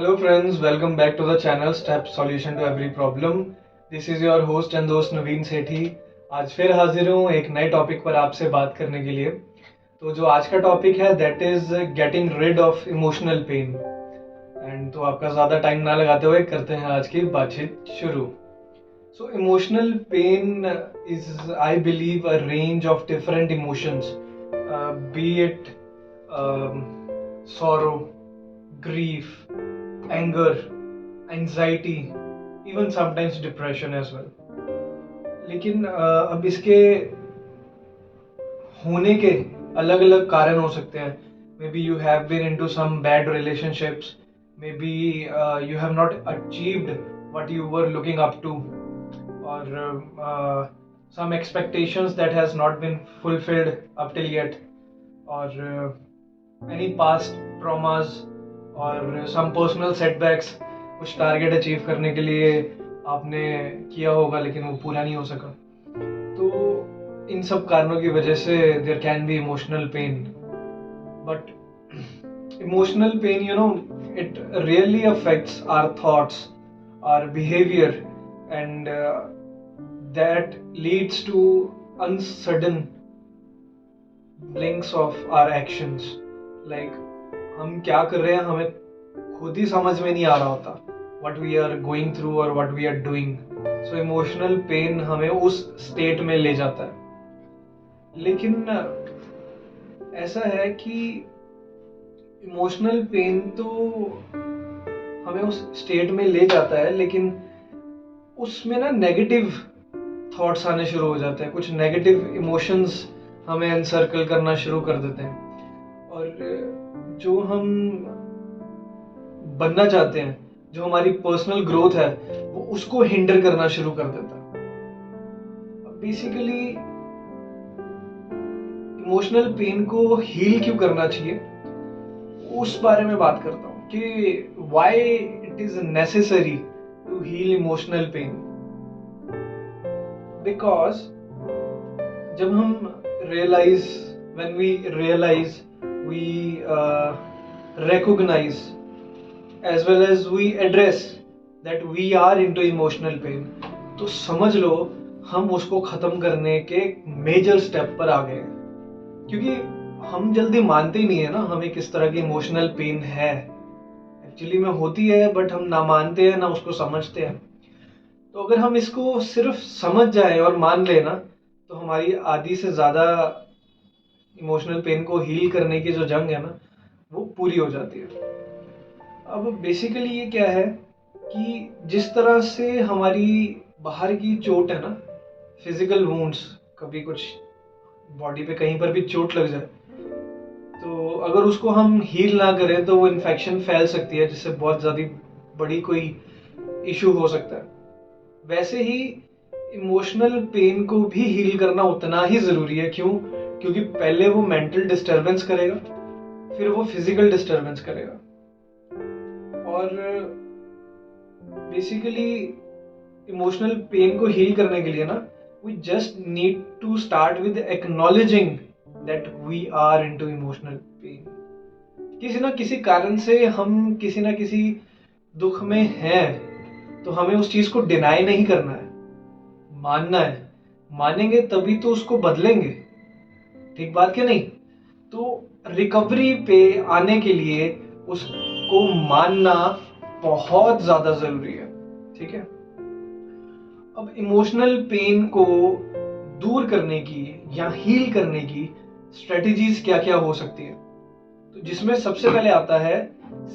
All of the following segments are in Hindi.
Hello friends, welcome back to the channel Step Solution to Every Problem. This is your host and दोस्त नवीन सेठी। आज फिर हाजिर हूँ एक नए टॉपिक पर आपसे बात करने के लिए। तो जो आज का टॉपिक है that is getting rid of emotional pain. And तो आपका ज़्यादा टाइम ना लगाते हुए करते हैं आज की बातचीत शुरू। So emotional pain is, I believe, a range of different emotions, be it sorrow, grief, anger, anxiety, even sometimes depression as well. लेकिन अब इसके होने के अलग अलग कारण हो सकते हैं. Maybe you have been into some bad relationships. Maybe you have not achieved what you were looking up to, or some expectations that has not been fulfilled up till yet, or any past traumas, और some personal setbacks. कुछ टारगेट अचीव करने के लिए आपने किया होगा लेकिन वो पूरा नहीं हो सका. तो इन सब कारणों की वजह से there can be emotional pain. But emotional pain, you know, it really affects our thoughts, our behavior, and that leads to unsudden blinks of our actions. Like हम क्या कर रहे हैं हमें खुद ही समझ में नहीं आ रहा होता, what we are going through or what we are doing. So emotional pain हमें उस state में ले जाता है. लेकिन ऐसा है कि इमोशनल पेन तो हमें उस स्टेट में ले जाता है, लेकिन उसमें ना नेगेटिव थॉट्स आने शुरू हो जाते हैं. कुछ नेगेटिव इमोशंस हमें एनसर्कल करना शुरू कर देते हैं, और जो हम बनना चाहते हैं, जो हमारी पर्सनल ग्रोथ है, वो उसको हिंडर करना शुरू कर देता है. बेसिकली इमोशनल पेन को हील क्यों करना चाहिए, उस बारे में बात करता हूँ कि why it is necessary to heal emotional pain. Because जब हम when we realize, we recognize, as well as we address that we are into emotional pain, तो समझ लो हम उसको खत्म करने के मेजर स्टेप पर आ गए हैं. क्योंकि हम जल्दी मानते ही नहीं है ना हमें किस तरह की इमोशनल पेन है. एक्चुअली में होती है, बट हम ना मानते हैं ना उसको समझते हैं. तो अगर हम इसको सिर्फ समझ जाए और मान ले ना, तो हमारी आधी से ज़्यादा इमोशनल पेन को हील करने की जो जंग है ना, वो पूरी हो जाती है. अब बेसिकली ये क्या है कि जिस तरह से हमारी बाहर की चोट है ना, फिजिकल वुंड्स, कभी कुछ बॉडी पे कहीं पर भी चोट लग जाए, तो अगर उसको हम हील ना करें तो वो इन्फेक्शन फैल सकती है, जिससे बहुत ज़्यादा बड़ी कोई इशू हो सकता है. वैसे ही इमोशनल पेन को भी हील करना उतना ही ज़रूरी है. क्यों? क्योंकि पहले वो मेंटल डिस्टर्बेंस करेगा, फिर वो फिजिकल डिस्टर्बेंस करेगा. और बेसिकली इमोशनल पेन को हील करने के लिए ना, we just need to start with acknowledging that we are into emotional pain. किसी ना किसी कारण से हम किसी ना किसी दुख में हैं, तो हमें उस चीज को डिनाई नहीं करना है, मानना है. मानेंगे तभी तो उसको बदलेंगे. ठीक बात क्या नहीं? तो रिकवरी पे आने के लिए उसको मानना बहुत ज्यादा जरूरी है. ठीक है. अब इमोशनल पेन को दूर करने की या हील करने की स्ट्रेटजीज क्या क्या हो सकती है, तो जिसमें सबसे पहले आता है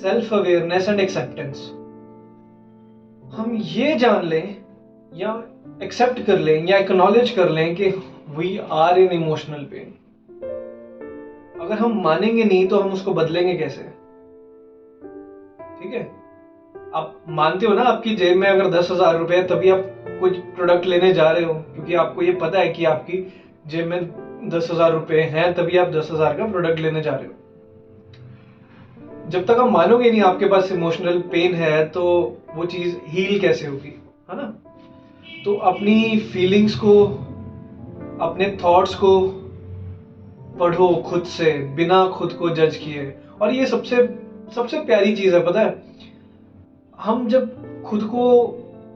सेल्फ अवेयरनेस एंड एक्सेप्टेंस. हम ये जान लें या एक्सेप्ट कर लें या एक्नॉलेज कर लें कि we are in emotional pain. अगर हम मानेंगे नहीं तो हम उसको बदलेंगे कैसे? ठीक है. आप मानते हो ना, आपकी जेब में अगर 10,000 रुपए है तभी आप कुछ प्रोडक्ट लेने जा रहे हो, क्योंकि आपको ये पता है कि आपकी जेब में 10,000 रुपए हैं, तभी आप 10,000 का प्रोडक्ट लेने जा रहे हो. जब तक आप मानोगे नहीं आपके पास इमोशनल पेन है, तो वो चीज हील कैसे होगी, है ना? तो अपनी फीलिंग्स को, अपने थॉट्स को पढ़ो खुद से, बिना खुद को जज किए. और ये सबसे सबसे प्यारी चीज है, पता है? हम जब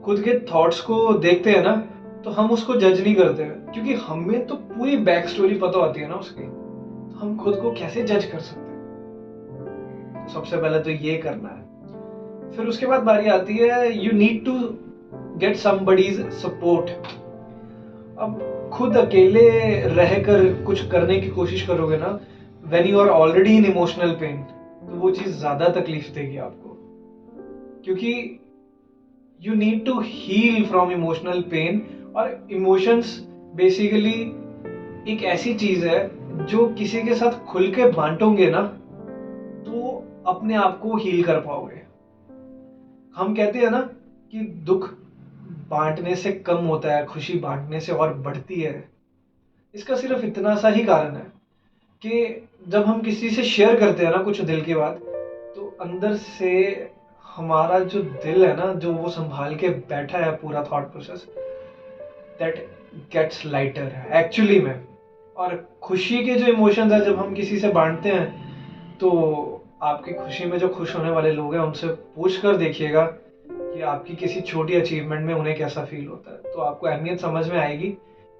खुद के थॉट्स को देखते हैं ना, तो हम उसको जज नहीं करते हैं, क्योंकि हमें तो पूरी बैक स्टोरी पता होती है ना उसकी, तो हम खुद को कैसे जज कर सकते हैं। तो सबसे पहले तो ये करना है। फिर उसके बाद बारी आती है, you need to get somebody's support. अब खुद अकेले रहकर कुछ करने की कोशिश करोगे ना, when you are already in emotional pain, तो वो चीज ज्यादा तकलीफ देगी आपको, क्योंकि you need to heal from emotional pain. और इमोशंस बेसिकली एक ऐसी चीज है जो किसी के साथ खुल के बांटोगे ना, तो अपने आप को हील कर पाओगे। हम कहते हैं ना कि दुख बांटने से कम होता है, खुशी बांटने से और बढ़ती है। इसका सिर्फ इतना सा ही कारण है कि जब हम किसी से शेयर करते हैं ना कुछ दिल की बात, तो अंदर से हमारा जो दिल है ना, जो वो संभाल के बैठा है पूरा thought process, that gets lighter actually में। और खुशी के जो इमोशंस है, जब हम किसी से बांटते हैं, तो आपकी खुशी में जो खुश होने वाले लोग हैं उनसे पूछ कर देखिएगा कि आपकी किसी छोटी अचीवमेंट में उन्हें कैसा फील होता है, तो आपको अहमियत समझ में आएगी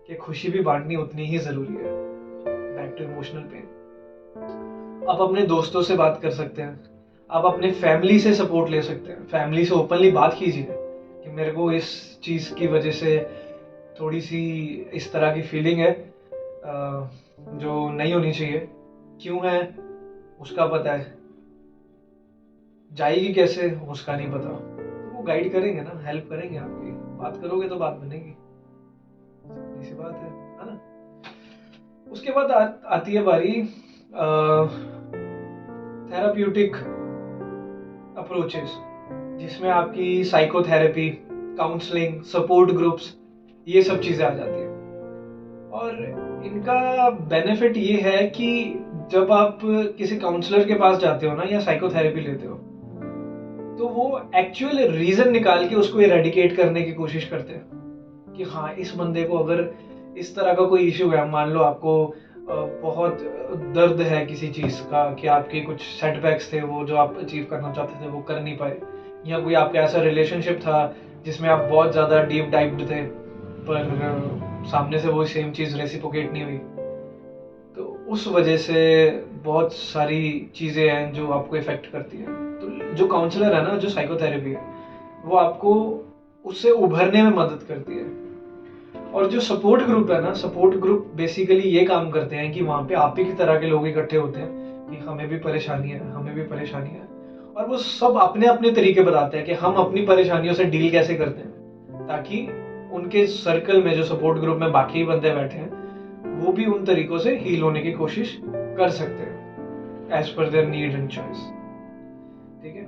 कि खुशी भी बांटनी उतनी ही जरूरी है। Back to emotional pain. आप अपने दोस्तों से बात कर सकते हैं, आप अपने फैमिली से सपोर्ट ले सकते हैं। फैमिली से ओपनली बात कीजिए कि मेरे को इस चीज की वजह से थोड़ी सी इस तरह की फीलिंग है जो नहीं होनी चाहिए। क्यों है उसका पता है, जाएगी कैसे उसका नहीं पता, तो वो गाइड करेंगे ना, हेल्प करेंगे आपकी। बात करोगे तो बात बनेगी, ऐसी बात है ना। उसके बाद आती है बारी थेराप्यूटिक अप्रोचेस, जिसमें आपकी साइकोथेरेपी, काउंसलिंग, सपोर्ट ग्रुप्स, ये सब चीजें आ जाती है। और इनका बेनिफिट ये है कि जब आप किसी काउंसलर के पास जाते हो ना, या साइकोथेरेपी लेते हो, तो वो एक्चुअल रीजन निकाल के उसको इरेडिकेट करने की कोशिश करते हैं कि हाँ, इस बंदे को अगर इस तरह का कोई इश्यू है, मान लो आपको बहुत दर्द है किसी चीज का, कि आपके कुछ सेटबैक्स थे वो जो आप अचीव करना चाहते थे वो कर नहीं पाए, या कोई आपका ऐसा रिलेशनशिप था जिसमें आप बहुत ज्यादा डीप डाइव्ड थे, पर सामने से वो सेम चीज रेसिप्रोकेट नहीं हुई, तो उस वजह से बहुत सारी चीजें हैं जो आपको इफेक्ट करती है। तो जो काउंसलर है ना, जो साइकोथेरेपी है, वो आपको उससे उभरने में मदद करती है। और जो सपोर्ट ग्रुप है ना, सपोर्ट ग्रुप बेसिकली ये काम करते हैं कि वहां पे आप ही की तरह के लोग इकट्ठे होते हैं कि हमें भी परेशानी है, हमें भी परेशानी है, और वो सब अपने अपने तरीके बताते हैं कि हम अपनी परेशानियों से डील कैसे करते हैं, ताकि उनके सर्कल में, जो सपोर्ट ग्रुप में बाकी बंदे बैठे हैं, वो भी उन तरीकों से हील होने की कोशिश कर सकते हैं as per their need and choice. ठीक है।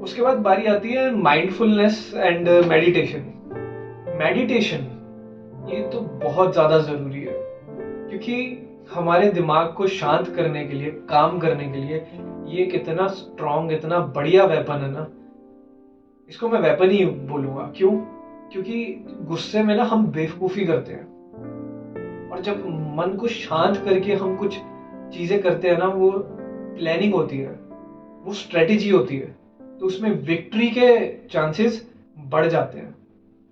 उसके बाद बारी आती है माइंडफुलनेस एंड मेडिटेशन। मेडिटेशन ये तो बहुत ज्यादा जरूरी है, क्योंकि हमारे दिमाग को शांत करने के लिए, काम करने के लिए, ये कितना स्ट्रॉन्ग, इतना बढ़िया वेपन है ना, इसको मैं वेपन ही बोलूंगा। क्यों? क्योंकि गुस्से में ना हम बेवकूफी करते हैं, और जब मन को शांत करके हम कुछ चीजें करते हैं ना, वो प्लानिंग होती है, वो स्ट्रेटेजी होती है, तो उसमें विक्ट्री के चांसेस बढ़ जाते हैं।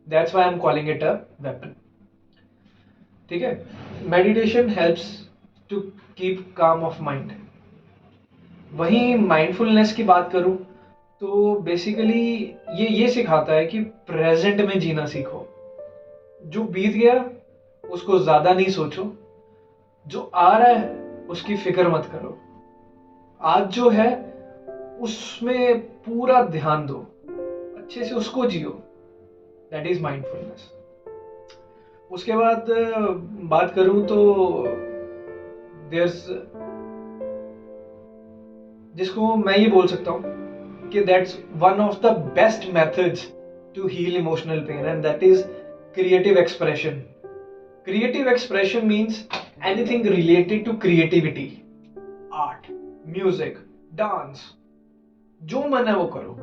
That's why I am calling it a weapon. ठीक है। Meditation helps to keep calm of mind. वहीं माइंडफुलनेस की बात करूं तो बेसिकली ये सिखाता है कि प्रेजेंट में जीना सीखो। जो बीत गया उसको ज्यादा नहीं सोचो, जो आ रहा है उसकी फिक्र मत करो, आज जो है उसमें पूरा ध्यान दो, अच्छे से उसको जियो। That is mindfulness. उसके बाद बात करूं तो देयर्स, जिसको मैं ये बोल सकता हूं कि that's one of the best methods to heal emotional pain, and that is creative expression. Creative expression means anything related to creativity, art, music, dance, जो मन है वो करो।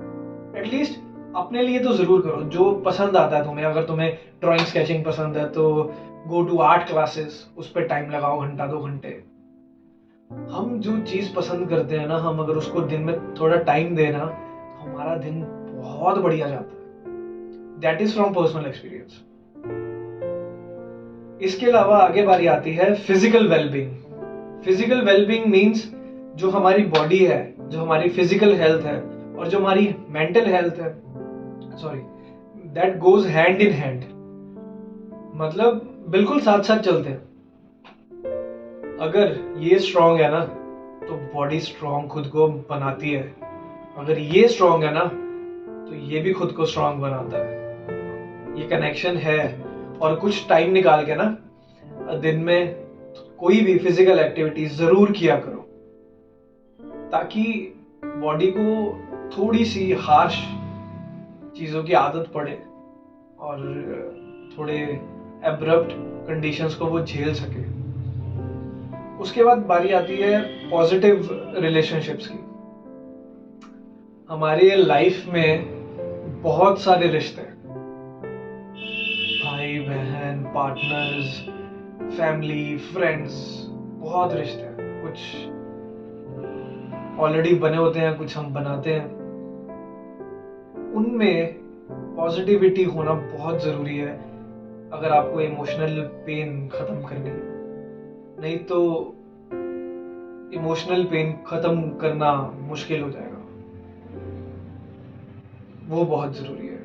एटलीस्ट अपने लिए तो जरूर करो, जो पसंद आता है तुम्हें। अगर तुम्हें ड्राइंग, स्केचिंग पसंद है तो गो टू आर्ट क्लासेस, उस पर टाइम लगाओ, घंटा 2 घंटे। हम जो चीज पसंद करते हैं ना, हम अगर उसको दिन में थोड़ा टाइम देना, तो हमारा दिन बहुत बढ़िया जाता है. That is from personal experience. इसके अलावा आगे बारी आती है physical wellbeing. Physical wellbeing means जो हमारी बॉडी है, जो हमारी फिजिकल हेल्थ है और जो हमारी मेंटल हेल्थ है, sorry, that goes hand in hand. मतलब बिल्कुल साथ साथ चलते हैं. अगर ये स्ट्रांग है ना तो बॉडी स्ट्रांग खुद को बनाती है. अगर ये स्ट्रांग है ना तो ये भी खुद को स्ट्रांग बनाता है. ये कनेक्शन है. और कुछ टाइम निकाल के ना दिन में कोई भी फिजिकल एक्टिविटी जरूर किया करो, ताकि बॉडी को थोड़ी सी हार्श चीज़ों की आदत पड़े और थोड़े एब्रप्ट कंडीशंस को वो झेल सके. उसके बाद बारी आती है पॉजिटिव रिलेशनशिप्स की. हमारी लाइफ में बहुत सारे रिश्ते हैं, भाई बहन, पार्टनर्स, फैमिली, फ्रेंड्स, बहुत रिश्ते हैं. कुछ ऑलरेडी बने होते हैं, कुछ हम बनाते हैं. उनमें पॉजिटिविटी होना बहुत जरूरी है अगर आपको इमोशनल पेन खत्म करनी है. नहीं तो इमोशनल पेन खत्म करना मुश्किल हो जाएगा. वो बहुत जरूरी है.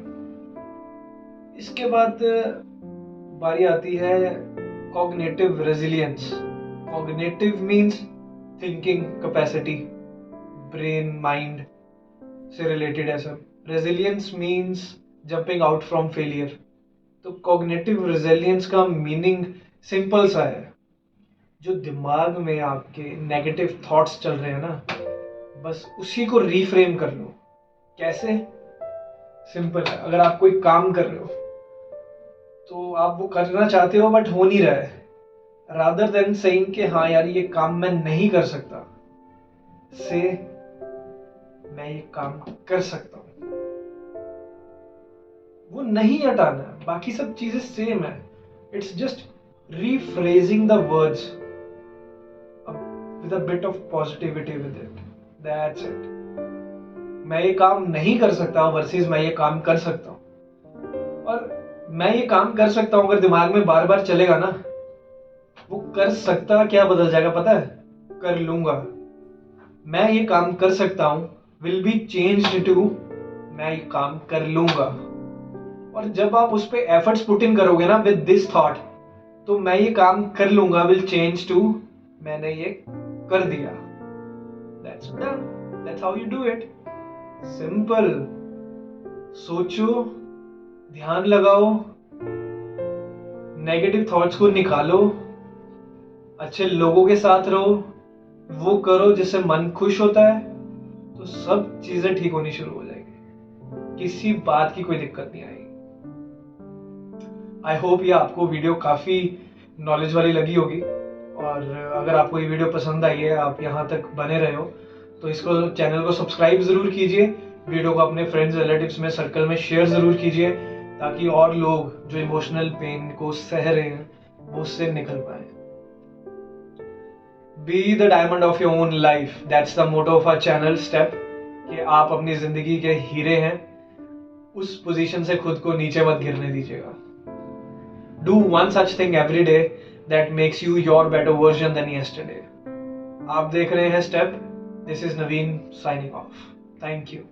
इसके बाद बारी आती है cognitive resilience. Cognitive means thinking capacity, brain mind से रिलेटेड है सब. Resilience means jumping out from failure. तो कॉग्निटिव रेजिलियंस का मीनिंग सिंपल सा है. जो दिमाग में आपके नेगेटिव थॉट्स चल रहे हैं ना, बस उसी को रीफ्रेम कर लो. कैसे? सिंपल है. अगर आप कोई काम कर रहे हो तो आप वो करना चाहते हो बट हो नहीं रहा है, रादर देन सेइंग कि हाँ यार ये काम मैं नहीं कर सकता, से मैं ये काम कर सकता हूं. वो नहीं हटाना है, बाकी सब चीजें सेम है. It's just rephrasing the words with a bit of positivity with it. That's it. मैं ये काम नहीं कर सकता वर्सेस मैं ये काम कर सकता हूं. और मैं ये काम कर सकता हूं अगर दिमाग में बार बार चलेगा ना, वो कर सकता क्या बदल जाएगा पता है? कर लूंगा. मैं ये काम कर सकता हूं will be changed to मैं ये काम कर लूंगा. और जब आप उस पे एफर्ट्स पुट इन करोगे ना विद दिस थॉट, तो मैं ये काम कर लूंगा विल चेंज टू मैंने ये कर दिया. That's done. That's how you do it. Simple. सोचो, ध्यान लगाओ, नेगेटिव थॉट्स को निकालो, अच्छे लोगों के साथ रहो, वो करो जिससे मन खुश होता है, तो सब चीजें ठीक होनी शुरू हो जाएगी. किसी बात की कोई दिक्कत नहीं आएगी. आई होप ये आपको वीडियो काफ़ी नॉलेज वाली लगी होगी. और अगर आपको ये वीडियो पसंद आई है, आप यहाँ तक बने रहे हो, तो इसको चैनल को सब्सक्राइब ज़रूर कीजिए. वीडियो को अपने फ्रेंड्स रिलेटिव्स में सर्कल में शेयर ज़रूर कीजिए, ताकि और लोग जो इमोशनल पेन को सह रहे हैं वो उससे निकल पाए. Be the diamond of your own life. That's the motto of our channel step. कि आप अपनी ज़िंदगी के हीरे हैं. उस पोजीशन से खुद को नीचे मत गिरने दीजिएगा. Do one such thing every day that makes you your better version than yesterday. आप देख रहे हैं step. This is Naveen signing off. Thank you.